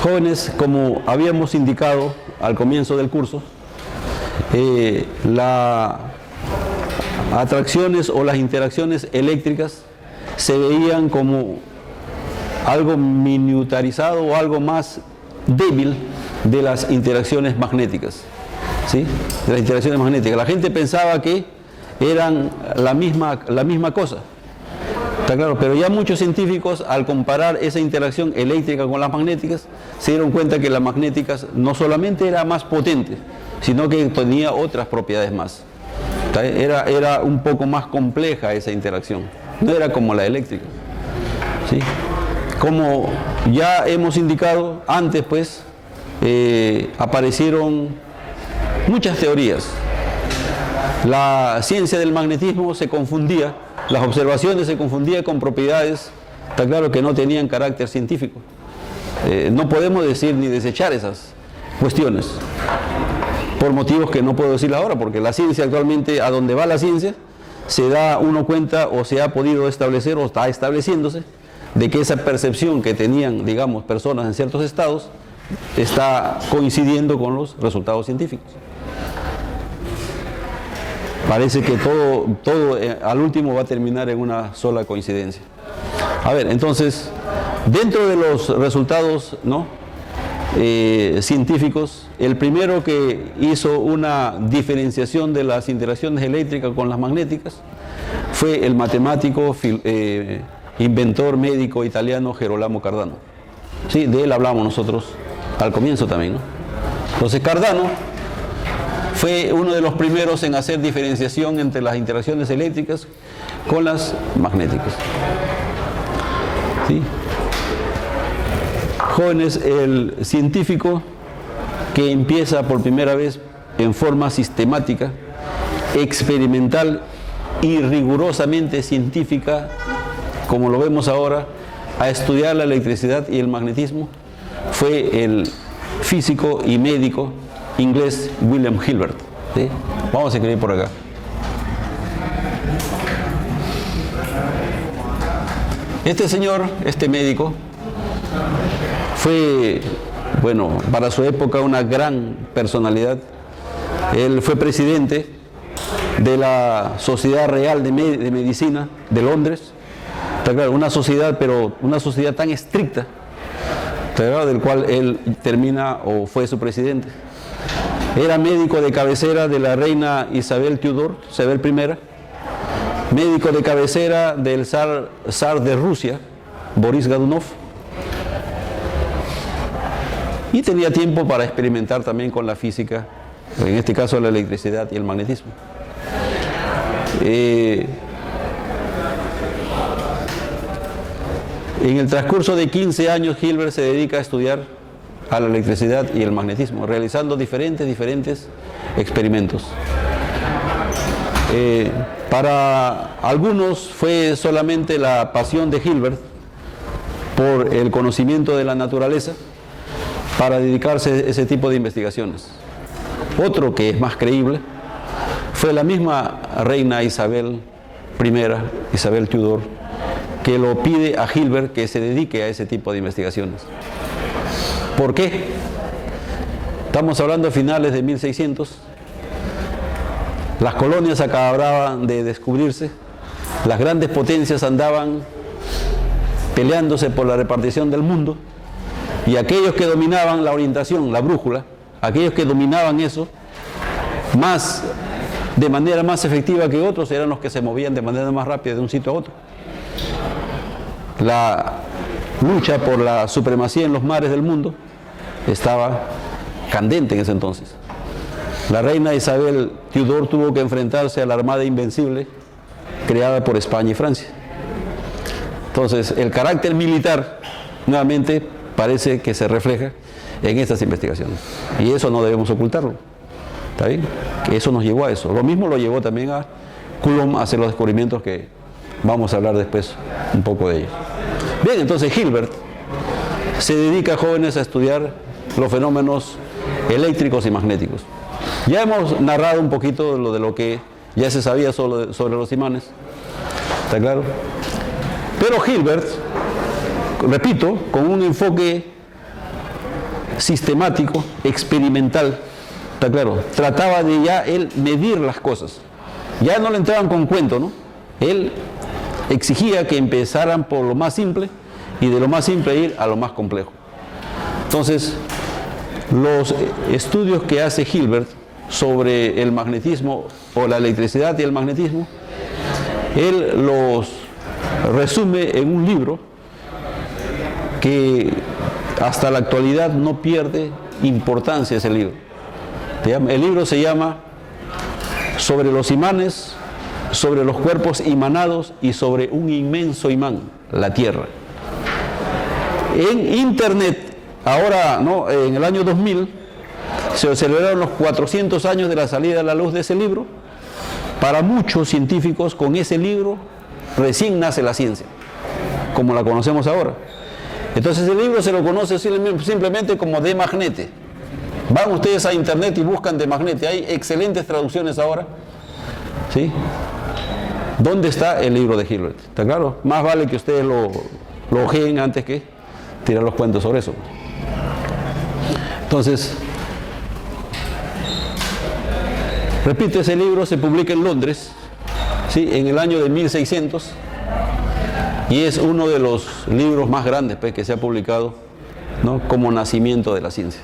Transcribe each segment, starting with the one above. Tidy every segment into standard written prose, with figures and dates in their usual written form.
Jóvenes, como habíamos indicado al comienzo del curso, las atracciones o las interacciones eléctricas se veían como algo miniaturizado o algo más débil de las interacciones magnéticas, ¿sí? De las interacciones magnéticas. La gente pensaba que eran la misma cosa, está claro, pero ya muchos científicos, al comparar esa interacción eléctrica con las magnéticas, se dieron cuenta que las magnéticas no solamente era más potente, sino que tenía otras propiedades más. Era un poco más compleja esa interacción, no era como la eléctrica, ¿sí? Como ya hemos indicado antes, pues, aparecieron muchas teorías. La ciencia del magnetismo se confundía, las observaciones se confundían con propiedades, está claro, que no tenían carácter científico. No podemos decir ni desechar esas cuestiones, por motivos que no puedo decir ahora, porque la ciencia actualmente, a donde va la ciencia, se da uno cuenta o se ha podido establecer o está estableciéndose de que esa percepción que tenían, digamos, personas en ciertos estados está coincidiendo con los resultados científicos. Parece que todo al último va a terminar en una sola coincidencia. A ver, entonces, dentro de los resultados, ¿no?, científicos, el primero que hizo una diferenciación de las interacciones eléctricas con las magnéticas fue el matemático, inventor médico italiano Gerolamo Cardano. Sí, de él hablamos nosotros al comienzo también, ¿no? Entonces Cardano fue uno de los primeros en hacer diferenciación entre las interacciones eléctricas con las magnéticas. ¿Sí? Jóvenes, el científico que empieza por primera vez en forma sistemática, experimental y rigurosamente científica, como lo vemos ahora, a estudiar la electricidad y el magnetismo, fue el físico y médico inglés William Hilbert, ¿sí? Vamos a escribir por acá. Este señor, este médico, fue, bueno, para su época una gran personalidad. Él fue presidente de la Sociedad Real de Medicina de Londres. Está claro, una sociedad, pero una sociedad tan estricta, está claro, del cual él termina o fue su presidente. Era médico de cabecera de la reina Isabel Tudor, Isabel I, médico de cabecera del zar de Rusia, Boris Godunov, y tenía tiempo para experimentar también con la física, en este caso la electricidad y el magnetismo. En el transcurso de 15 años, Hilbert se dedica a estudiar a la electricidad y el magnetismo, realizando diferentes experimentos. Para algunos fue solamente la pasión de Hilbert por el conocimiento de la naturaleza para dedicarse a ese tipo de investigaciones. Otro que es más creíble fue la misma reina Isabel I, Isabel Tudor, que lo pide a Hilbert que se dedique a ese tipo de investigaciones. ¿Por qué? Estamos hablando de finales de 1600. Las colonias acababan de descubrirse. Las grandes potencias andaban peleándose por la repartición del mundo. Y aquellos que dominaban la orientación, la brújula, aquellos que dominaban eso, de manera más efectiva que otros, eran los que se movían de manera más rápida de un sitio a otro. La lucha por la supremacía en los mares del mundo estaba candente en ese entonces. La reina Isabel Tudor tuvo que enfrentarse a la Armada Invencible creada por España y Francia. Entonces, el carácter militar nuevamente parece que se refleja en estas investigaciones. Y eso no debemos ocultarlo. ¿Está bien? Que eso nos llevó a eso. Lo mismo lo llevó también a Coulomb a hacer los descubrimientos que vamos a hablar después un poco de ellos. Bien, entonces Hilbert se dedica, jóvenes, a estudiar los fenómenos eléctricos y magnéticos. Ya hemos narrado un poquito de lo que ya se sabía sobre los imanes, ¿está claro? Pero Hilbert, repito, con un enfoque sistemático, experimental, está claro, trataba de ya él medir las cosas, ya no le entraban con cuento, ¿no? Él exigía que empezaran por lo más simple y de lo más simple ir a lo más complejo. Entonces, los estudios que hace Hilbert sobre el magnetismo o la electricidad y el magnetismo, él los resume en un libro que hasta la actualidad no pierde importancia ese libro. El libro se llama Sobre los imanes, sobre los cuerpos imanados y sobre un inmenso imán, la Tierra. En Internet, ahora, ¿no?, en el año 2000, se celebraron los 400 años de la salida a la luz de ese libro. Para muchos científicos, con ese libro recién nace la ciencia, como la conocemos ahora. Entonces el libro se lo conoce simplemente como De Magnete. Van ustedes a Internet y buscan De Magnete. Hay excelentes traducciones ahora, ¿sí? ¿Dónde está el libro de Hilbert? ¿Está claro? Más vale que ustedes lo ojeen antes que tirar los cuentos sobre eso. Entonces, repito, ese libro se publica en Londres, ¿sí?, en el año de 1600, y es uno de los libros más grandes, pues, que se ha publicado, ¿no?, como nacimiento de la ciencia,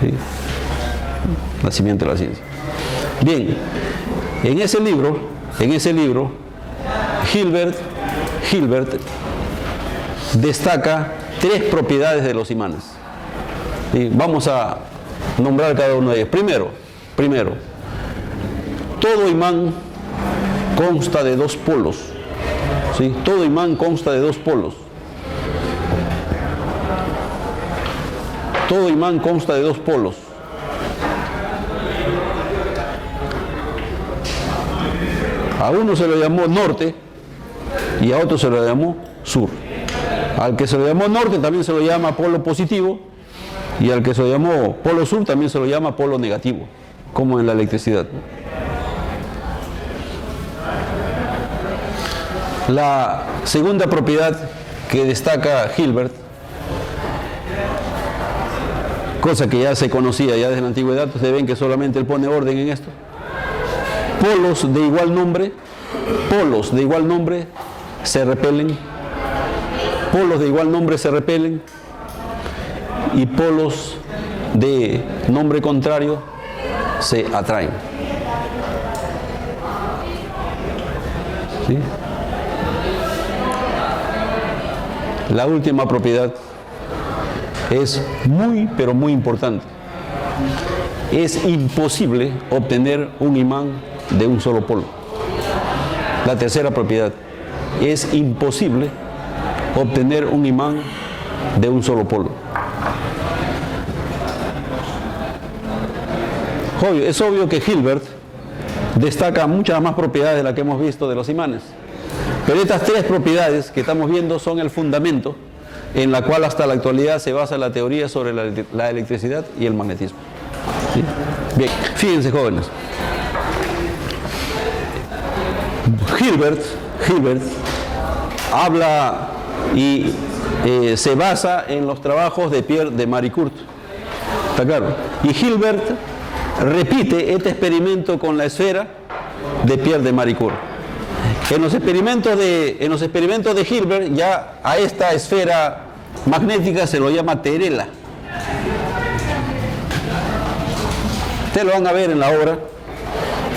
¿sí? Nacimiento de la ciencia. Bien, en ese libro, Hilbert destaca 3 propiedades de los imanes. ¿Sí? Vamos a nombrar cada uno de ellos. Primero, todo imán consta de 2 polos. ¿Sí? Todo imán consta de 2 polos. Todo imán consta de 2 polos. A uno se lo llamó norte y a otro se lo llamó sur. Al que se lo llamó norte también se lo llama polo positivo, y al que se lo llamó polo sur también se lo llama polo negativo, como en la electricidad. La segunda propiedad que destaca Hilbert, cosa que ya se conocía ya desde la antigüedad, ustedes ven que solamente él pone orden en esto. Polos de igual nombre se repelen. Polos de igual nombre se repelen, y polos de nombre contrario se atraen. ¿Sí? La última propiedad es muy, pero muy importante. Es imposible obtener un imán de un solo polo. La tercera propiedad: es imposible obtener un imán de un solo polo. Es obvio que Hilbert destaca muchas más propiedades de las que hemos visto de los imanes, pero estas 3 propiedades que estamos viendo son el fundamento en la cual hasta la actualidad se basa la teoría sobre la electricidad y el magnetismo. ¿Sí? Bien, fíjense, jóvenes. Hilbert habla y se basa en los trabajos de Pierre de Maricourt. ¿Está claro? Y Hilbert repite este experimento con la esfera de Pierre de Maricourt. En los experimentos de Hilbert, ya a esta esfera magnética se lo llama terela. Ustedes lo van a ver en la obra,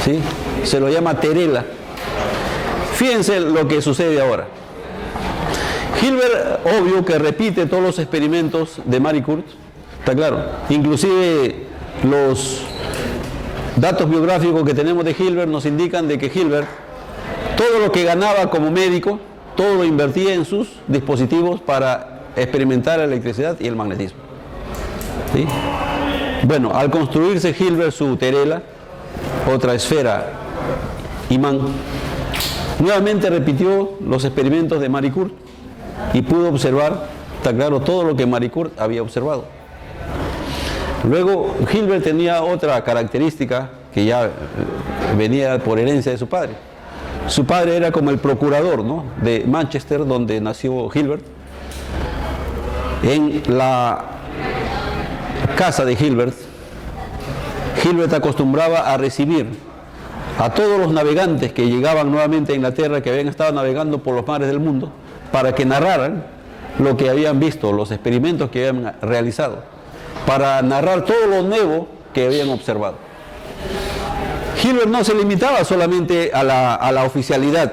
¿sí? Se lo llama terela. Fíjense lo que sucede ahora. Hilbert, obvio que repite todos los experimentos de Maricourt, está claro. Inclusive los datos biográficos que tenemos de Hilbert nos indican de que Hilbert, todo lo que ganaba como médico, todo lo invertía en sus dispositivos para experimentar la electricidad y el magnetismo. ¿Sí? Bueno, al construirse Hilbert su terela, otra esfera imán, nuevamente repitió los experimentos de Maricourt y pudo observar, está claro, todo lo que Maricourt había observado. Luego, Hilbert tenía otra característica que ya venía por herencia de su padre. Su padre era como el procurador, ¿no?, de Manchester, donde nació Hilbert. En la casa de Hilbert, Hilbert acostumbraba a recibir a todos los navegantes que llegaban nuevamente a Inglaterra, que habían estado navegando por los mares del mundo, para que narraran lo que habían visto, los experimentos que habían realizado, para narrar todo lo nuevo que habían observado. Hilbert no se limitaba solamente a la oficialidad,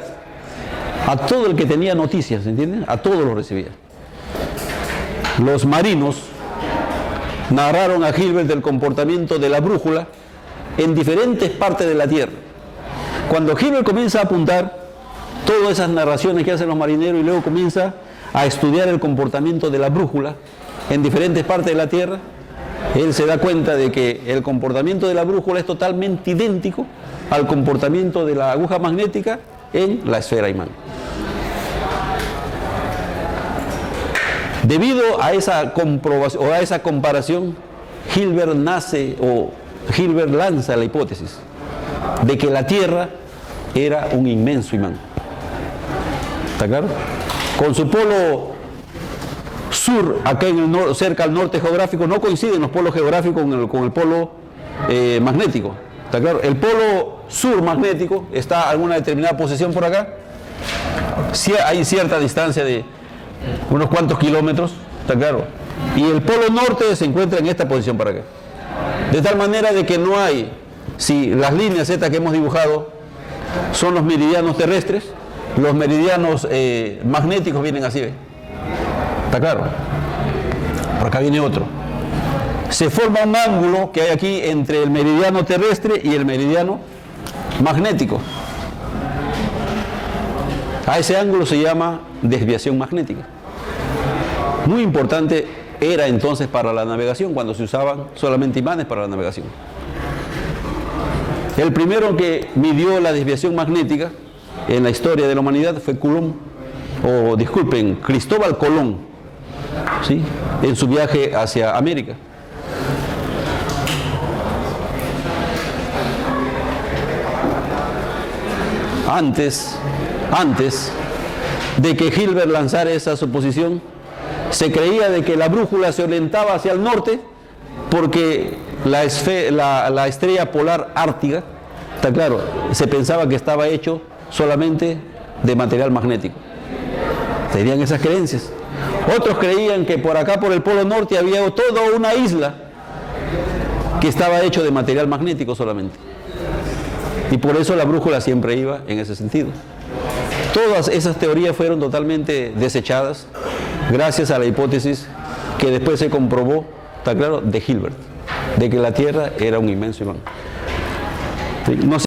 a todo el que tenía noticias, ¿entienden? A todos lo recibía. Los marinos narraron a Hilbert el comportamiento de la brújula en diferentes partes de la Tierra. Cuando Hilbert comienza a apuntar todas esas narraciones que hacen los marineros y luego comienza a estudiar el comportamiento de la brújula en diferentes partes de la Tierra, él se da cuenta de que el comportamiento de la brújula es totalmente idéntico al comportamiento de la aguja magnética en la esfera imán. Debido a esa comprobación o a esa comparación, Hilbert lanza la hipótesis de que la Tierra era un inmenso imán. ¿Está claro? Con su polo sur, acá en el cerca al norte geográfico, no coinciden los polos geográficos con el polo magnético. ¿Está claro? El polo sur magnético está a alguna determinada posición por acá. Sí, hay cierta distancia de unos cuantos kilómetros, ¿está claro? Y el polo norte se encuentra en esta posición para acá. De tal manera de que no hay, si las líneas Z que hemos dibujado son los meridianos terrestres, los meridianos magnéticos vienen así, ¿ve? ¿Está claro? Por acá viene otro. Se forma un ángulo que hay aquí entre el meridiano terrestre y el meridiano magnético. A ese ángulo se llama desviación magnética. Muy importante era entonces para la navegación, cuando se usaban solamente imanes para la navegación. El primero que midió la desviación magnética en la historia de la humanidad fue Cristóbal Colón, ¿sí? En su viaje hacia América. Antes de que Hilbert lanzara esa suposición, se creía de que la brújula se orientaba hacia el norte porque la estrella polar ártica, está claro, se pensaba que estaba hecho solamente de material magnético. Tenían esas creencias. Otros creían que por acá, por el polo norte, había toda una isla que estaba hecho de material magnético solamente. Y por eso la brújula siempre iba en ese sentido. Todas esas teorías fueron totalmente desechadas gracias a la hipótesis que después se comprobó, está claro, de Hilbert, de que la Tierra era un inmenso imán. ¿Sí? No sé